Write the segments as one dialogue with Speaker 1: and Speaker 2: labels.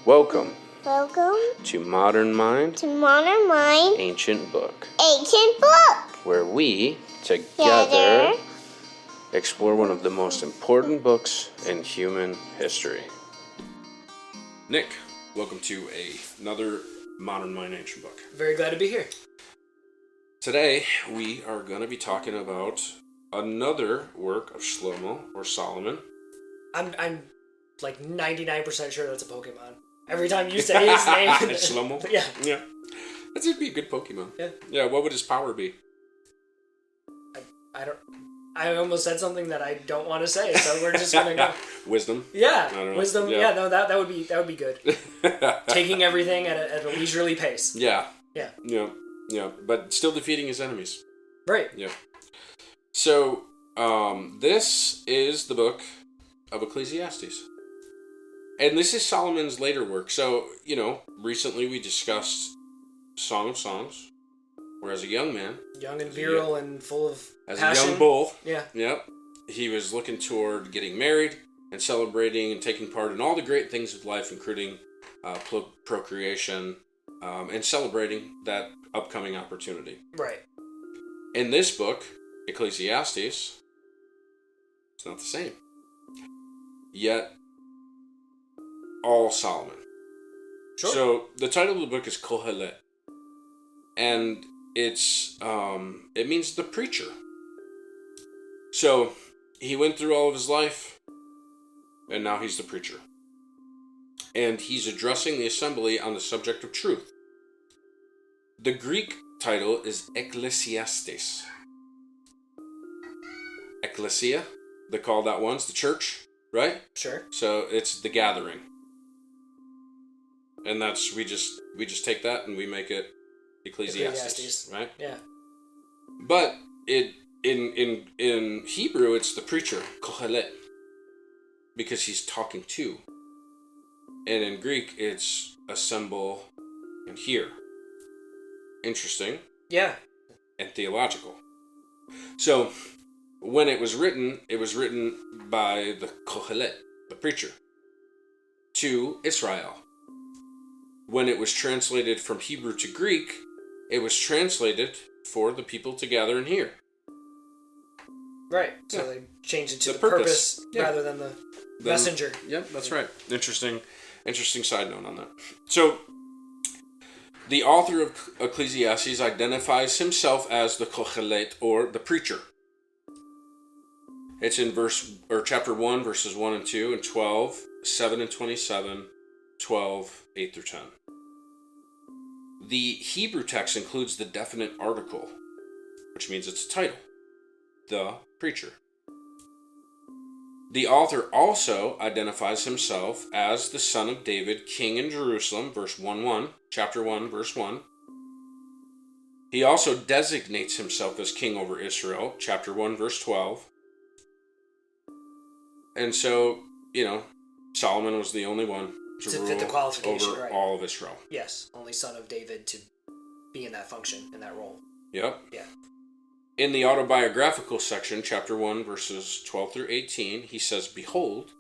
Speaker 1: Welcome
Speaker 2: Welcome
Speaker 1: to Modern Mind,
Speaker 2: Ancient
Speaker 1: Book,
Speaker 2: where
Speaker 1: we together explore one of the most important books in human history. Nick, welcome to another Modern Mind, Ancient Book.
Speaker 3: Very glad to be here.
Speaker 1: Today, we are going to be talking about another work of Shlomo or Solomon.
Speaker 3: I'm like 99% sure that's a Pokemon. Every time you say his name.
Speaker 1: It's Shlomo?
Speaker 3: Yeah.
Speaker 1: Yeah. That'd be a good Pokemon.
Speaker 3: Yeah.
Speaker 1: Yeah, what would his power be?
Speaker 3: I almost said something that I don't want to say, so we're just gonna go.
Speaker 1: Wisdom?
Speaker 3: Yeah.
Speaker 1: I don't know.
Speaker 3: Wisdom. Yeah, no, that would be good. Taking everything at a leisurely pace.
Speaker 1: Yeah.
Speaker 3: Yeah.
Speaker 1: Yeah. But still defeating his enemies.
Speaker 3: Right.
Speaker 1: Yeah. So, this is the book of Ecclesiastes. And this is Solomon's later work. So, recently we discussed Song of Songs, where as a young man...
Speaker 3: Young and virile and full of passion.
Speaker 1: As a young bull.
Speaker 3: Yeah.
Speaker 1: Yep. He was looking toward getting married and celebrating and taking part in all the great things of life, including procreation, and celebrating that upcoming opportunity.
Speaker 3: Right.
Speaker 1: In this book, Ecclesiastes, it's not the same. Yet, all Solomon.
Speaker 3: Sure.
Speaker 1: So, the title of the book is Kohelet. And it means the preacher. So, he went through all of his life, and now he's the preacher. And he's addressing the assembly on the subject of truth. The Greek title is Ecclesiastes. Ecclesia, the called out ones, the church, right?
Speaker 3: Sure.
Speaker 1: So it's the gathering. And that's, we just take that and we make it Ecclesiastes. Right?
Speaker 3: Yeah.
Speaker 1: But in Hebrew, it's the preacher, Kohelet, because he's talking to. And in Greek, it's assemble and hear. Interesting.
Speaker 3: Yeah.
Speaker 1: And theological. So, when it was written by the Kohelet, the preacher, to Israel. When it was translated from Hebrew to Greek, it was translated for the people to gather and hear.
Speaker 3: Right. So they changed it to the purpose rather than the messenger.
Speaker 1: Yep, that's right. Interesting side note on that. So, the author of Ecclesiastes identifies himself as the Kohelet, or the preacher. It's in chapter 1, verses 1 and 2, and 12, 7 and 27, 12, 8 through 10. The Hebrew text includes the definite article, which means it's a title, the preacher. The author also identifies himself as the son of David, king in Jerusalem, chapter 1, verse 1. He also designates himself as king over Israel, chapter 1, verse 12. And so, Solomon was the only one to
Speaker 3: fit the qualification
Speaker 1: over
Speaker 3: right.
Speaker 1: all of Israel.
Speaker 3: Yes, only son of David to be in that function, in that role.
Speaker 1: Yep.
Speaker 3: Yeah.
Speaker 1: In the autobiographical section, chapter 1, verses 12 through 18, he says, "Behold,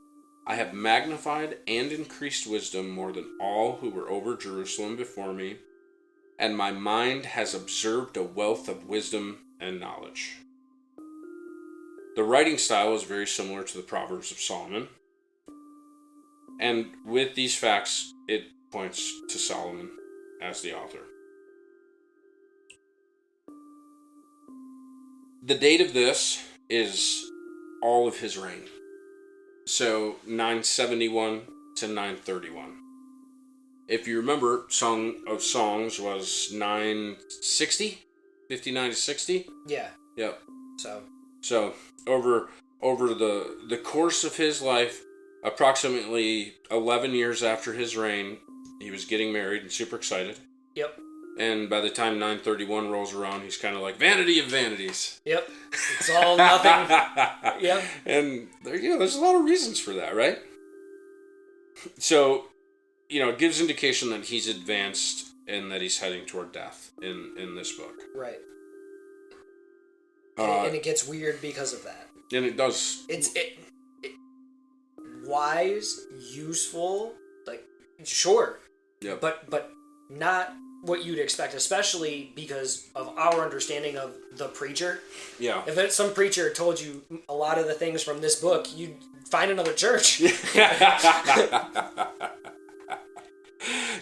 Speaker 1: I have magnified and increased wisdom more than all who were over Jerusalem before me, and my mind has observed a wealth of wisdom and knowledge." The writing style is very similar to the Proverbs of Solomon. And with these facts, it points to Solomon as the author. The date of this is all of his reign. So 971 to 931. If you remember, Song of Songs was 960? 59 to 60?
Speaker 3: Yeah.
Speaker 1: Yep.
Speaker 3: So
Speaker 1: over the course of his life, approximately 11 years after his reign, he was getting married and super excited.
Speaker 3: Yep.
Speaker 1: And by the time 931 rolls around, he's kind of like, vanity of vanities.
Speaker 3: Yep. It's all nothing. Yep.
Speaker 1: And there's a lot of reasons for that, right? So, it gives indication that he's advanced and that he's heading toward death in this book.
Speaker 3: Right. And it gets weird because of that.
Speaker 1: And it does.
Speaker 3: It's wise, useful, Sure.
Speaker 1: Yep.
Speaker 3: But not what you'd expect, especially because of our understanding of the preacher.
Speaker 1: Yeah.
Speaker 3: If some preacher told you a lot of the things from this book, you'd find another church.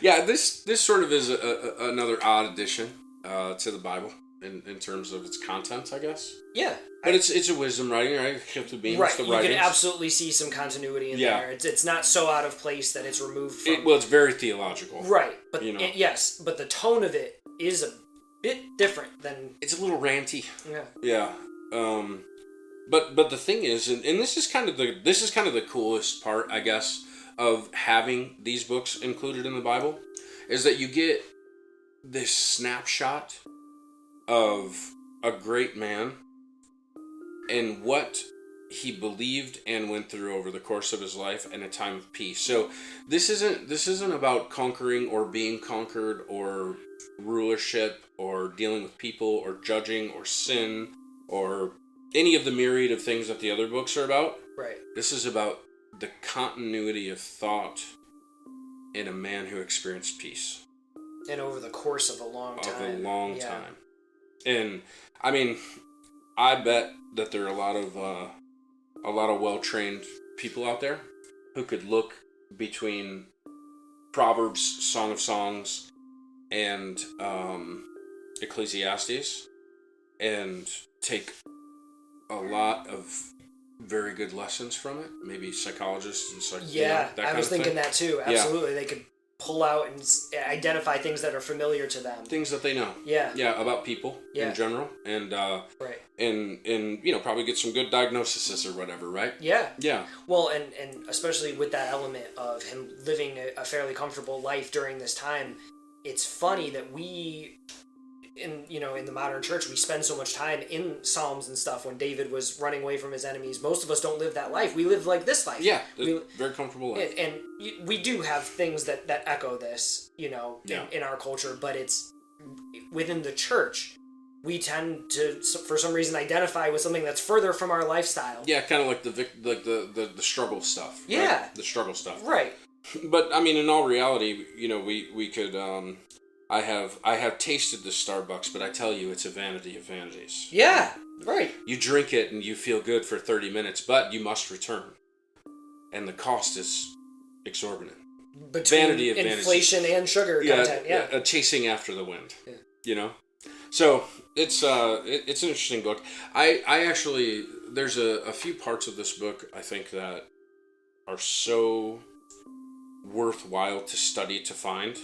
Speaker 1: Yeah, this sort of is another odd addition to the Bible in terms of its contents, I guess.
Speaker 3: Yeah.
Speaker 1: But it's a wisdom writing, right?
Speaker 3: Right, you can absolutely see some continuity in there. It's not so out of place that it's removed from...
Speaker 1: Well, it's very theological.
Speaker 3: Right, but yes, but the tone of it is a bit different than...
Speaker 1: It's a little ranty.
Speaker 3: Yeah.
Speaker 1: Yeah. But the thing is, and this is kind of the coolest part, I guess, of having these books included in the Bible, is that you get this snapshot of a great man and what he believed and went through over the course of his life in a time of peace. So this isn't about conquering or being conquered or rulership or dealing with people or judging or sin or any of the myriad of things that the other books are about.
Speaker 3: Right.
Speaker 1: This is about the continuity of thought in a man who experienced peace.
Speaker 3: And over the course of a long time.
Speaker 1: Time. And I mean, I bet that there are a lot of well-trained people out there who could look between Proverbs, Song of Songs, and Ecclesiastes and take a lot of very good lessons from it. Maybe psychologists and such.
Speaker 3: Yeah,
Speaker 1: that
Speaker 3: I was thinking that too. Absolutely,
Speaker 1: Yeah.
Speaker 3: They could pull out and identify things that are familiar to them.
Speaker 1: Things that they know.
Speaker 3: Yeah.
Speaker 1: Yeah, about people in general, and
Speaker 3: right.
Speaker 1: And probably get some good diagnoses or whatever, right?
Speaker 3: Yeah.
Speaker 1: Yeah.
Speaker 3: Well, and especially with that element of him living a fairly comfortable life during this time, it's funny that we, in the modern church, we spend so much time in Psalms and stuff. When David was running away from his enemies, most of us don't live that life. We live like this life.
Speaker 1: Yeah, very comfortable life.
Speaker 3: And we do have things that echo this, in our culture, but it's within the church. We tend to, for some reason, identify with something that's further from our lifestyle.
Speaker 1: Yeah, kind of like the struggle stuff.
Speaker 3: Yeah,
Speaker 1: right? The struggle stuff.
Speaker 3: Right.
Speaker 1: But I mean, in all reality, we could. I have tasted the Starbucks, but I tell you, it's a vanity of vanities.
Speaker 3: Yeah, right.
Speaker 1: You drink it and you feel good for 30 minutes, but you must return, and the cost is exorbitant.
Speaker 3: Between
Speaker 1: vanity of
Speaker 3: inflation
Speaker 1: vanities.
Speaker 3: And sugar content. Yeah.
Speaker 1: Chasing after the wind. Yeah. So it's an interesting book. I actually, there's a few parts of this book I think that are so worthwhile to study, to find,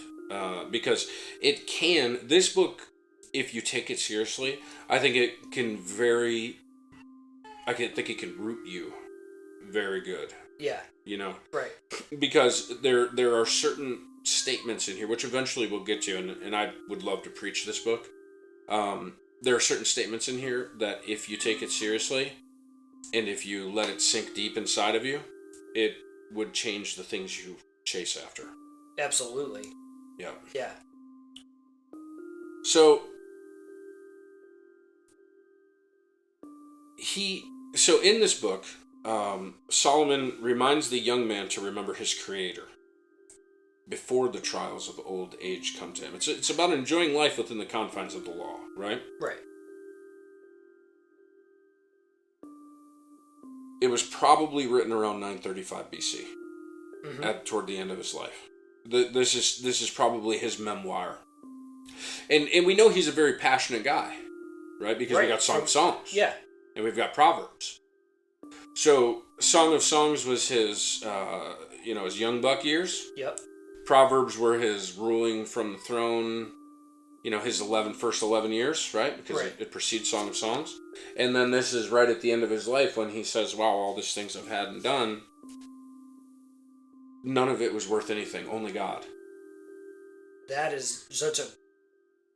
Speaker 1: because this book, if you take it seriously, I think it can root you very good.
Speaker 3: Yeah. Right.
Speaker 1: Because there are certain statements in here, which eventually we'll get to, and I would love to preach this book. There are certain statements in here that if you take it seriously, and if you let it sink deep inside of you, it would change the things you chase after.
Speaker 3: Absolutely.
Speaker 1: Yeah.
Speaker 3: Yeah.
Speaker 1: So in this book, Solomon reminds the young man to remember his Creator before the trials of old age come to him. It's about enjoying life within the confines of the law, right?
Speaker 3: Right.
Speaker 1: It was probably written around 935 BC, toward the end of his life. This is probably his memoir, and we know he's a very passionate guy, right? Because we got Song of Songs, and we've got Proverbs. So Song of Songs was his, his young buck years.
Speaker 3: Yep.
Speaker 1: Proverbs were his ruling from the throne, his first 11 years, right? Because it precedes Song of Songs. And then this is right at the end of his life when he says, wow, all these things I've had and done, none of it was worth anything, only God.
Speaker 3: That is such a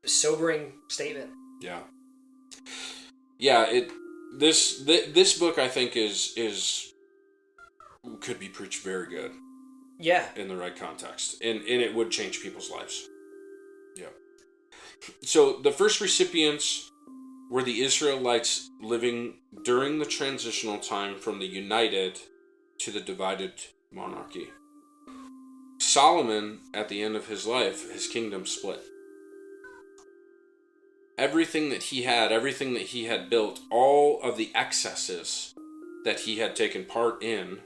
Speaker 3: sobering statement.
Speaker 1: Yeah. Yeah, this book I think could be preached very good.
Speaker 3: Yeah.
Speaker 1: In the right context. And it would change people's lives. Yeah. So the first recipients were the Israelites living during the transitional time from the united to the divided monarchy. Solomon, at the end of his life, his kingdom split. Everything that he had, everything that he had built, all of the excesses that he had taken part in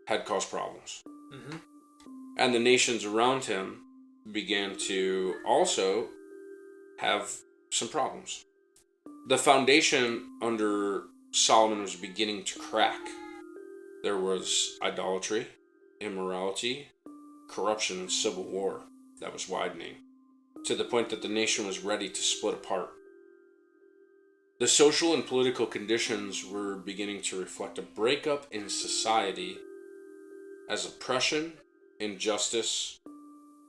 Speaker 1: had caused problems.
Speaker 3: Mm-hmm.
Speaker 1: And the nations around him began to also have some problems. The foundation under Solomon was beginning to crack. There was idolatry, immorality, corruption, and civil war that was widening, to the point that the nation was ready to split apart. The social and political conditions were beginning to reflect a breakup in society as oppression, injustice,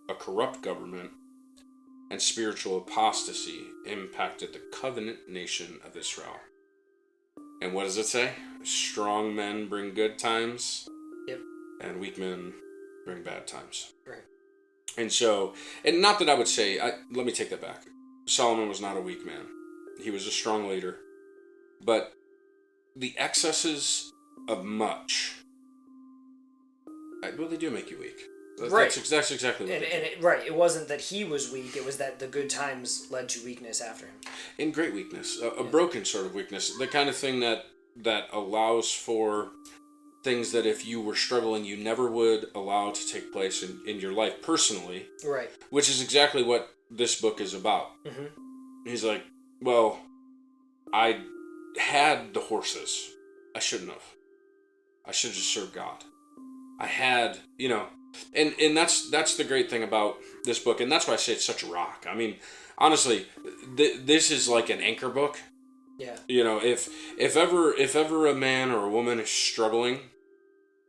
Speaker 1: a corrupt government, and spiritual apostasy impacted the covenant nation of Israel. And what does it say? Strong men bring good times,
Speaker 3: yep,
Speaker 1: and weak men bring bad times.
Speaker 3: Right.
Speaker 1: And so, and not that I would say, let me take that back. Solomon was not a weak man. He was a strong leader. But the excesses of much, well, they do make you weak.
Speaker 3: Right.
Speaker 1: That's exactly what
Speaker 3: right. It wasn't that he was weak. It was that the good times led to weakness after him.
Speaker 1: In great weakness, a broken sort of weakness, the kind of thing that allows for things that if you were struggling, you never would allow to take place in your life personally.
Speaker 3: Right.
Speaker 1: Which is exactly what this book is about.
Speaker 3: Mm-hmm. He's
Speaker 1: like, well, I had the horses. I shouldn't have. I should have just served God. I had, and that's the great thing about this book, and that's why I say it's such a rock. I mean, honestly, this is like an anchor book.
Speaker 3: Yeah.
Speaker 1: If ever a man or a woman is struggling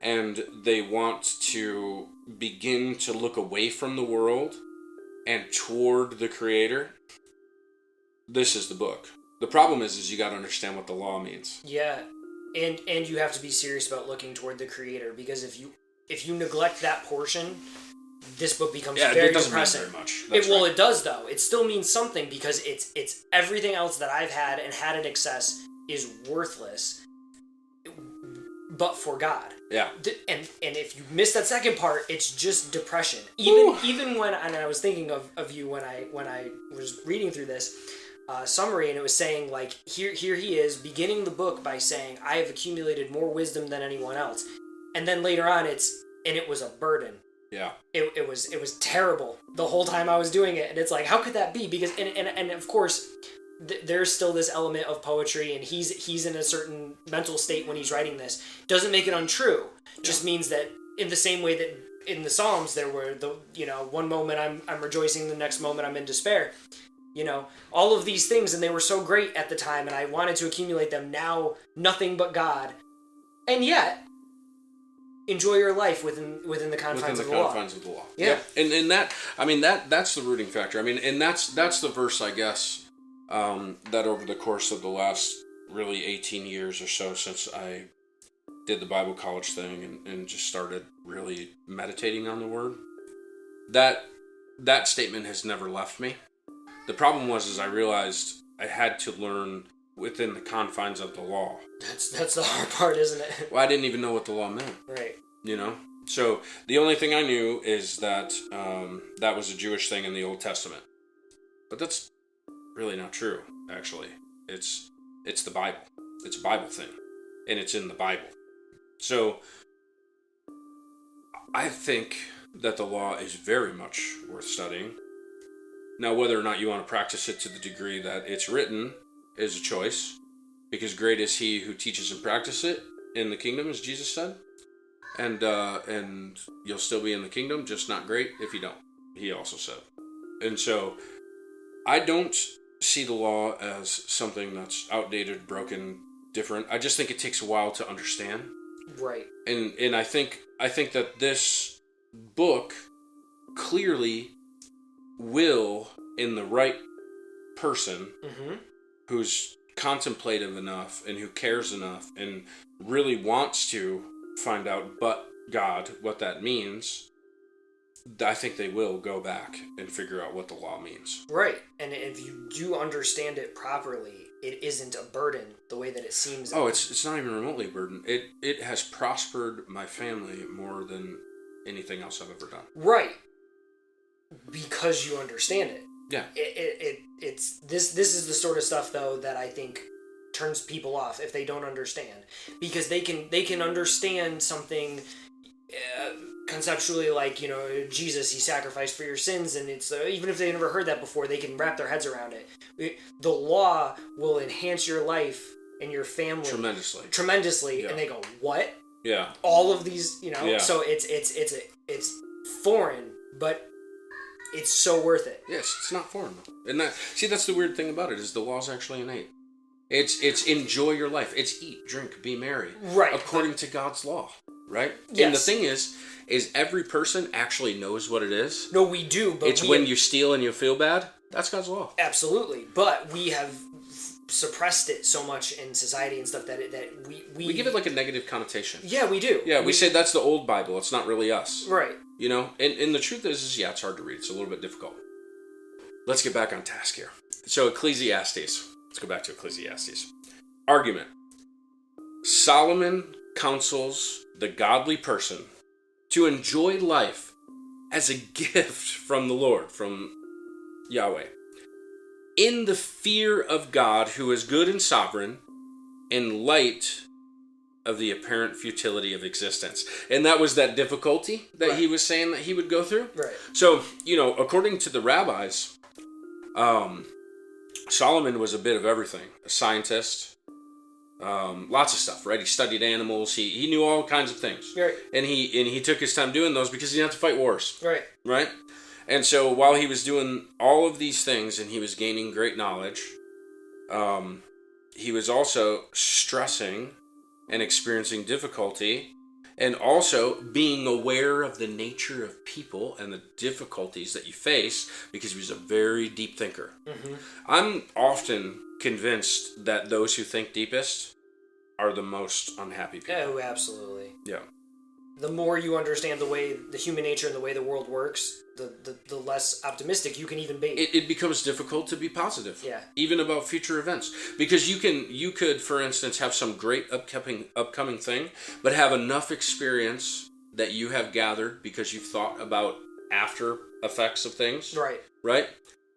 Speaker 1: and they want to begin to look away from the world and toward the Creator, this is the book. The problem is you got to understand what the law means.
Speaker 3: Yeah. And you have to be serious about looking toward the Creator, because if you neglect that portion, this book becomes very
Speaker 1: it doesn't
Speaker 3: depressing.
Speaker 1: mean very much.
Speaker 3: It does though. It still means something, because it's everything else that I've had and had in excess is worthless, but for God.
Speaker 1: Yeah.
Speaker 3: And if you miss that second part, it's just depression. Even when, and I was thinking of you when I was reading through this summary, and it was saying, like, here he is beginning the book by saying, I have accumulated more wisdom than anyone else, and then later on it was a burden.
Speaker 1: Yeah.
Speaker 3: It was terrible the whole time I was doing it, and it's like, how could that be? Because and of course there's still this element of poetry, and he's in a certain mental state when he's writing this. Doesn't make it untrue. Just means that in the same way that in the Psalms there were one moment I'm rejoicing, the next moment I'm in despair. All of these things, and they were so great at the time, and I wanted to accumulate them. Now, nothing but God. And yet, enjoy your life within the confines of the law.
Speaker 1: Confines of the law.
Speaker 3: Yeah.
Speaker 1: And that's the rooting factor. I mean, and that's the verse, I guess, that over the course of the last really 18 years or so since I did the Bible college thing and just started really meditating on the Word, that statement has never left me. The problem is I realized I had to learn within the confines of the law.
Speaker 3: That's the hard part, isn't it?
Speaker 1: Well, I didn't even know what the law meant.
Speaker 3: Right.
Speaker 1: So the only thing I knew is that that was a Jewish thing in the Old Testament. But that's really not true, actually. It's the Bible. It's a Bible thing. And it's in the Bible. So I think that the law is very much worth studying. Now, whether or not you want to practice it to the degree that it's written is a choice, because great is he who teaches and practices it in the kingdom, as Jesus said, and you'll still be in the kingdom, just not great if you don't, he also said. And so I don't see the law as something that's outdated, broken, different. I just think it takes a while to understand.
Speaker 3: Right.
Speaker 1: And I think that this book clearly will, in the right person, who's contemplative enough and who cares enough and really wants to find out but God what that means, I think they will go back and figure out what the law means.
Speaker 3: Right. And if you do understand it properly, it isn't a burden the way that it seems.
Speaker 1: Oh, it's not even remotely a burden. It has prospered my family more than anything else I've ever done.
Speaker 3: Right. Because you understand it.
Speaker 1: Yeah.
Speaker 3: It's this is the sort of stuff though that I think turns people off if they don't understand, because they can understand something conceptually, like, you know, Jesus, he sacrificed for your sins, and it's even if they never heard that before, they can wrap their heads around it. The law will enhance your life and your family tremendously,
Speaker 1: yeah.
Speaker 3: And they go, what?
Speaker 1: Yeah.
Speaker 3: All of these, you know,
Speaker 1: yeah.
Speaker 3: So it's foreign, but it's so worth it.
Speaker 1: Yes, it's not foreign though. And that's the weird thing about it, is the law's actually innate. It's enjoy your life. It's eat, drink, be merry.
Speaker 3: Right.
Speaker 1: According to God's law. Right?
Speaker 3: Yes.
Speaker 1: And the thing is every person actually knows what it is.
Speaker 3: No, we do, but
Speaker 1: it's when you steal and you feel bad. That's God's law.
Speaker 3: Absolutely. But we have suppressed it so much in society and stuff that we
Speaker 1: give it like a negative connotation.
Speaker 3: Yeah, we do.
Speaker 1: Yeah, we say that's the old Bible. It's not really us.
Speaker 3: Right.
Speaker 1: You know? And the truth is yeah, it's hard to read. It's a little bit difficult. Let's get back on task here. So Ecclesiastes. Let's go back to Ecclesiastes. Argument. Solomon counsels the godly person to enjoy life as a gift from the Lord, from Yahweh, in the fear of God, who is good and sovereign, in light of the apparent futility of existence. And that was that difficulty that right. He was saying that he would go through.
Speaker 3: Right.
Speaker 1: So, you know, according to the rabbis, Solomon was a bit of everything. A scientist, lots of stuff, right? He studied animals. He knew all kinds of things.
Speaker 3: Right.
Speaker 1: And he took his time doing those because he didn't have to fight wars.
Speaker 3: Right.
Speaker 1: Right? And so while he was doing all of these things and he was gaining great knowledge, he was also stressing and experiencing difficulty, and also being aware of the nature of people and the difficulties that you face, because he was a very deep thinker. Mm-hmm. I'm often convinced that those who think deepest are the most unhappy people.
Speaker 3: Oh, absolutely.
Speaker 1: Yeah.
Speaker 3: The more you understand the way the human nature and the way the world works, the less optimistic you can even be.
Speaker 1: It becomes difficult to be positive.
Speaker 3: Yeah.
Speaker 1: Even about future events. Because you could, for instance, have some great upcoming thing, but have enough experience that you have gathered because you've thought about after effects of things.
Speaker 3: Right.
Speaker 1: Right?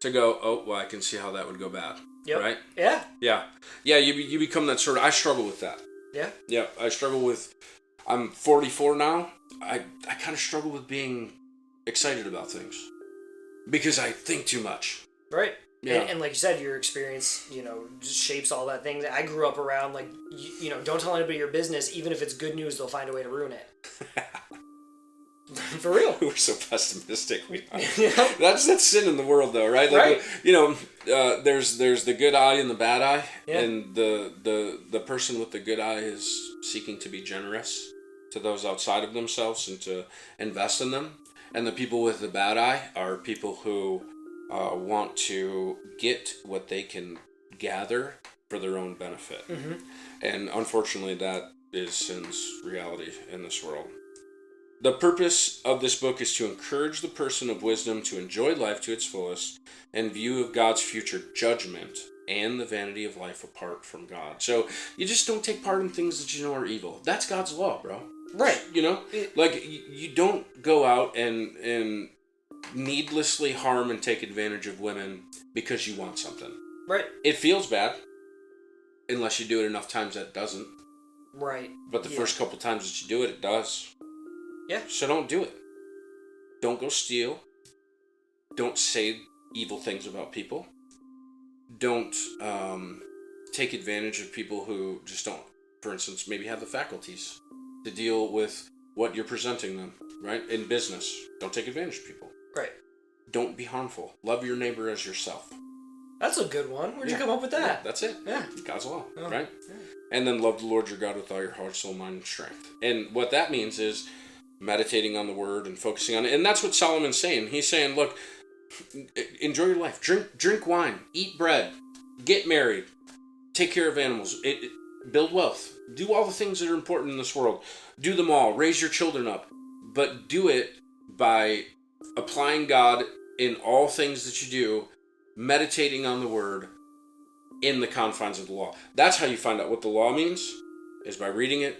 Speaker 1: To go, oh, well, I can see how that would go bad.
Speaker 3: Yep.
Speaker 1: Right?
Speaker 3: Yeah.
Speaker 1: Yeah. Yeah, you become that sort of... I struggle with that.
Speaker 3: Yeah?
Speaker 1: Yeah, I struggle with... I'm 44 now. I kind of struggle with being excited about things because I think too much.
Speaker 3: Right.
Speaker 1: Yeah.
Speaker 3: And like you said, your experience, you know, just shapes all that thing. I grew up around, like, you know, don't tell anybody your business. Even if it's good news, they'll find a way to ruin it. For real.
Speaker 1: We're so pessimistic.
Speaker 3: Yeah.
Speaker 1: That's sin in the world, though, right? Like,
Speaker 3: right.
Speaker 1: You know, there's the good eye and the bad eye,
Speaker 3: yeah.
Speaker 1: And the person with the good eye is seeking to be generous to those outside of themselves and to invest in them. And the people with the bad eye are people who want to get what they can gather for their own benefit. Mm-hmm. And unfortunately, that is sin's reality in this world. The purpose of this book is to encourage the person of wisdom to enjoy life to its fullest in view of God's future judgment and the vanity of life apart from God. So you just don't take part in things that you know are evil. That's God's law, bro.
Speaker 3: Right.
Speaker 1: You know? Like, you don't go out and needlessly harm and take advantage of women because you want something.
Speaker 3: Right.
Speaker 1: It feels bad. Unless you do it enough times that it doesn't.
Speaker 3: Right.
Speaker 1: But the first couple times that you do it, it does.
Speaker 3: Yeah.
Speaker 1: So don't do it. Don't go steal. Don't say evil things about people. Don't take advantage of people who just don't, for instance, maybe have the faculties to deal with what you're presenting them, right? In business, don't take advantage of people.
Speaker 3: Right.
Speaker 1: Don't be harmful. Love your neighbor as yourself.
Speaker 3: That's a good one. Where'd you come up with that?
Speaker 1: Yeah, that's it.
Speaker 3: Yeah.
Speaker 1: God's law,
Speaker 3: oh,
Speaker 1: right?
Speaker 3: Yeah.
Speaker 1: And then love the Lord your God with all your heart, soul, mind, and strength. And what that means is meditating on the word and focusing on it. And that's what Solomon's saying. He's saying, look, enjoy your life. Drink wine. Eat bread. Get married. Take care of animals. Build wealth. Do all the things that are important in this world. Do them all. Raise your children up. But do it by applying God in all things that you do, meditating on the word in the confines of the law. That's how you find out what the law means, is by reading it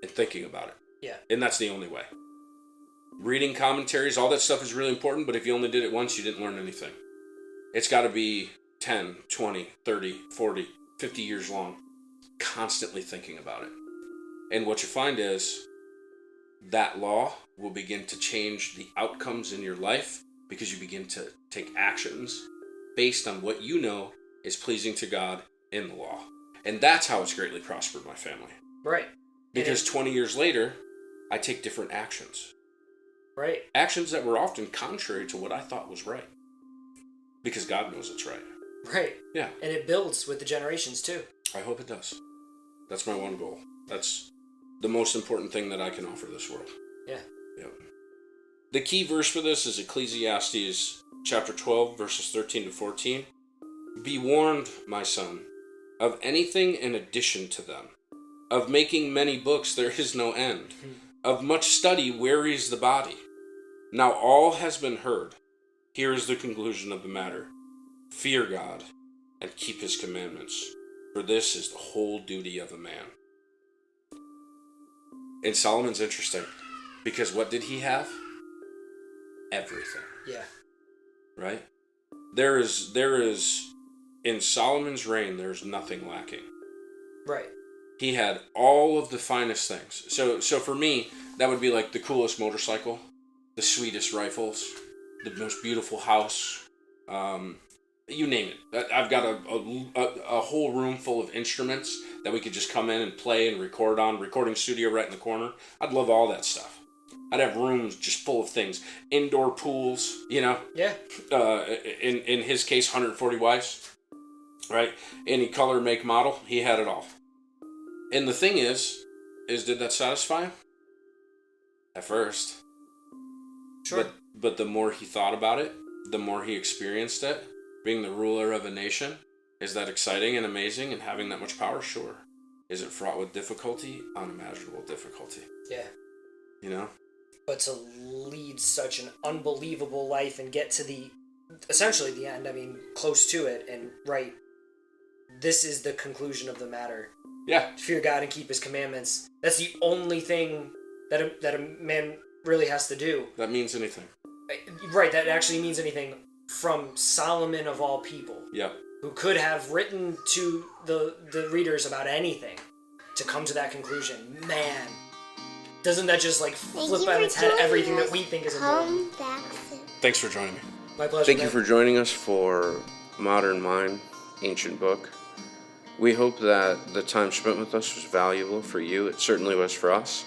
Speaker 1: and thinking about it.
Speaker 3: Yeah.
Speaker 1: And that's the only way. reading commentaries, all that stuff is really important, but if you only did it once, you didn't learn anything. It's got to be 10, 20, 30, 40, 50 years long, constantly thinking about it. And what you find is that law will begin to change the outcomes in your life because you begin to take actions based on what you know is pleasing to God in the law. And that's how it's greatly prospered my family.
Speaker 3: Right.
Speaker 1: Because 20 years later, I take different actions.
Speaker 3: Right.
Speaker 1: Actions that were often contrary to what I thought was right. Because God knows it's right.
Speaker 3: Right.
Speaker 1: Yeah.
Speaker 3: And it builds with the generations too.
Speaker 1: I hope it does. That's my one goal. That's the most important thing that I can offer this world.
Speaker 3: Yeah.
Speaker 1: Yep. The key verse for this is Ecclesiastes chapter 12, verses 13 to 14. Be warned, my son, of anything in addition to them. Of making many books there is no end. Of much study wearies the body. Now all has been heard. Here is the conclusion of the matter. Fear God and keep his commandments, for this is the whole duty of a man. And Solomon's interesting, because what did he have? Everything.
Speaker 3: Yeah.
Speaker 1: Right? There is in Solomon's reign, there's nothing lacking.
Speaker 3: Right.
Speaker 1: He had all of the finest things. So for me, that would be like the coolest motorcycle, the sweetest rifles, the most beautiful house, you name it. I've got a whole room full of instruments that we could just come in and play and record on, recording studio right in the corner. I'd love all that stuff. I'd have rooms just full of things. Indoor pools, Yeah. In his case, 140 wives, right? Any color, make, model, he had it all. And the thing is did that satisfy him? At first.
Speaker 3: Sure.
Speaker 1: But the more he thought about it, the more he experienced it, being the ruler of a nation, is that exciting and amazing and having that much power? Sure. Is it fraught with difficulty? Unimaginable difficulty.
Speaker 3: Yeah. But to lead such an unbelievable life and get to essentially the end, close to it, and right, this is the conclusion of the matter.
Speaker 1: Yeah.
Speaker 3: Fear God and keep his commandments. That's the only thing that a man really has to do.
Speaker 1: That means anything.
Speaker 3: Right, that actually means anything from Solomon of all people.
Speaker 1: Yeah.
Speaker 3: Who could have written to the readers about anything to come to that conclusion. Man, doesn't that just flip on its head everything that we think is important?
Speaker 1: Thanks for joining me.
Speaker 3: My pleasure.
Speaker 1: Thank you for joining us for Modern Mind, Ancient Book. We hope that the time spent with us was valuable for you. It certainly was for us.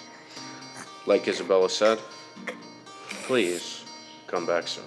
Speaker 1: Like Isabella said, please come back soon.